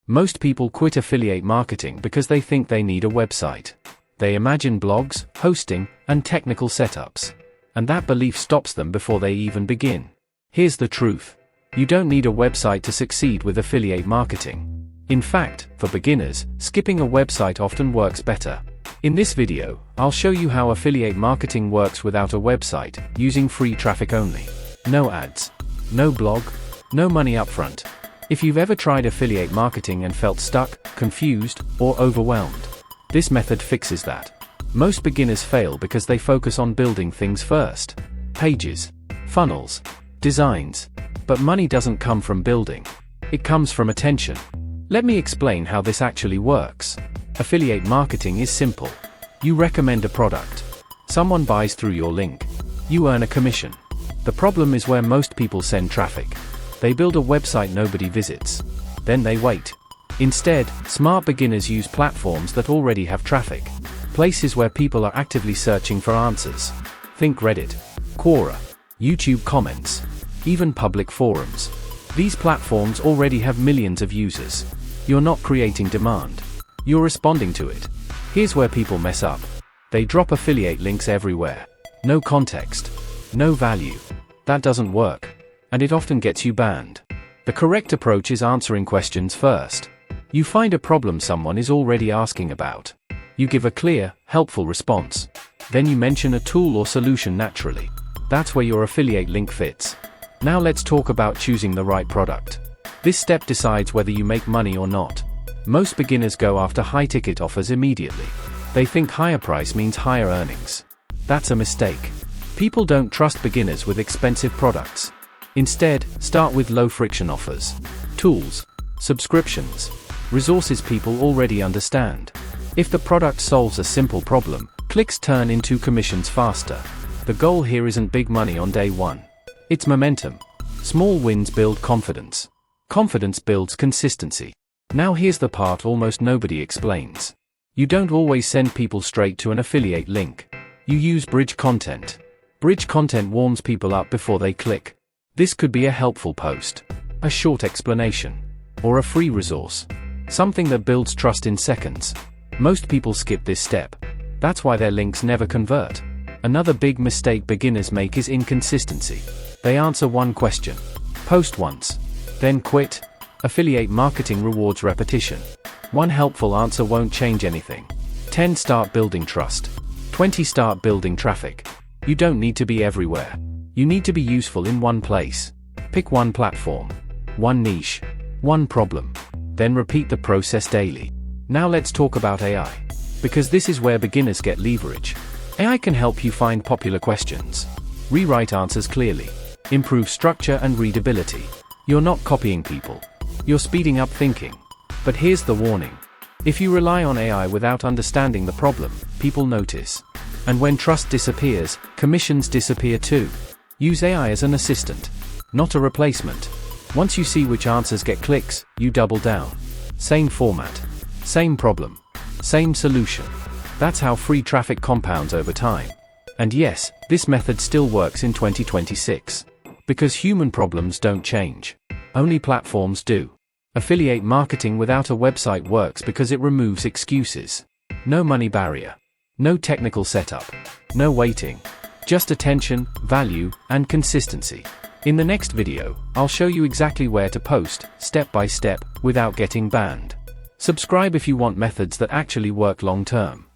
Most people quit affiliate marketing because they think they need a website. They imagine blogs, hosting, and technical setups. And that belief stops them before they even begin. Here's the truth. You don't need a website to succeed with affiliate marketing. In fact, for beginners, skipping a website often works better. In this video, I'll show you how affiliate marketing works without a website, using free traffic only. No ads. No blog. No money upfront. If you've ever tried affiliate marketing and felt stuck, confused, or overwhelmed, this method fixes that. Most beginners fail because they focus on building things first. Pages, funnels, designs. But money doesn't come from building. It comes from attention. Let me explain how this actually works. Affiliate marketing is simple. You recommend a product. Someone buys through your link. You earn a commission. The problem is where most people send traffic. They build a website nobody visits. Then they wait. Instead, smart beginners use platforms that already have traffic. Places where people are actively searching for answers. Think Reddit, Quora, YouTube comments, even public forums. These platforms already have millions of users. You're not creating demand. You're responding to it. Here's where people mess up. They drop affiliate links everywhere. No context. No value. That doesn't work. And it often gets you banned. The correct approach is answering questions first. You find a problem someone is already asking about. You give a clear, helpful response. Then you mention a tool or solution naturally. That's where your affiliate link fits. Now let's talk about choosing the right product. This step decides whether you make money or not. Most beginners go after high-ticket offers immediately. They think higher price means higher earnings. That's a mistake. People don't trust beginners with expensive products. Instead, start with low-friction offers. Tools, subscriptions, resources people already understand. If the product solves a simple problem, clicks turn into commissions faster. The goal here isn't big money on day one. It's momentum. Small wins build confidence. Confidence builds consistency. Now here's the part almost nobody explains. You don't always send people straight to an affiliate link. You use bridge content. Bridge content warms people up before they click. This could be a helpful post, a short explanation, or a free resource. Something that builds trust in seconds. Most people skip this step. That's why their links never convert. Another big mistake beginners make is inconsistency. They answer one question, post once, then quit. Affiliate marketing rewards repetition. One helpful answer won't change anything. 10 start building trust. 20 start building traffic. You don't need to be everywhere. You need to be useful in one place. Pick one platform, one niche, one problem. Then repeat the process daily. Now let's talk about AI. Because this is where beginners get leverage. AI can help you find popular questions. Rewrite answers clearly. Improve structure and readability. You're not copying people. You're speeding up thinking. But here's the warning. If you rely on AI without understanding the problem, people notice. And when trust disappears, commissions disappear too. Use AI as an assistant, not a replacement. Once you see which answers get clicks, you double down. Same format. Same problem. Same solution. That's how free traffic compounds over time. And yes, this method still works in 2026. Because human problems don't change. Only platforms do. Affiliate marketing without a website works because it removes excuses. No money barrier. No technical setup. No waiting. Just attention, value, and consistency. In the next video, I'll show you exactly where to post, step by step, without getting banned. Subscribe if you want methods that actually work long term.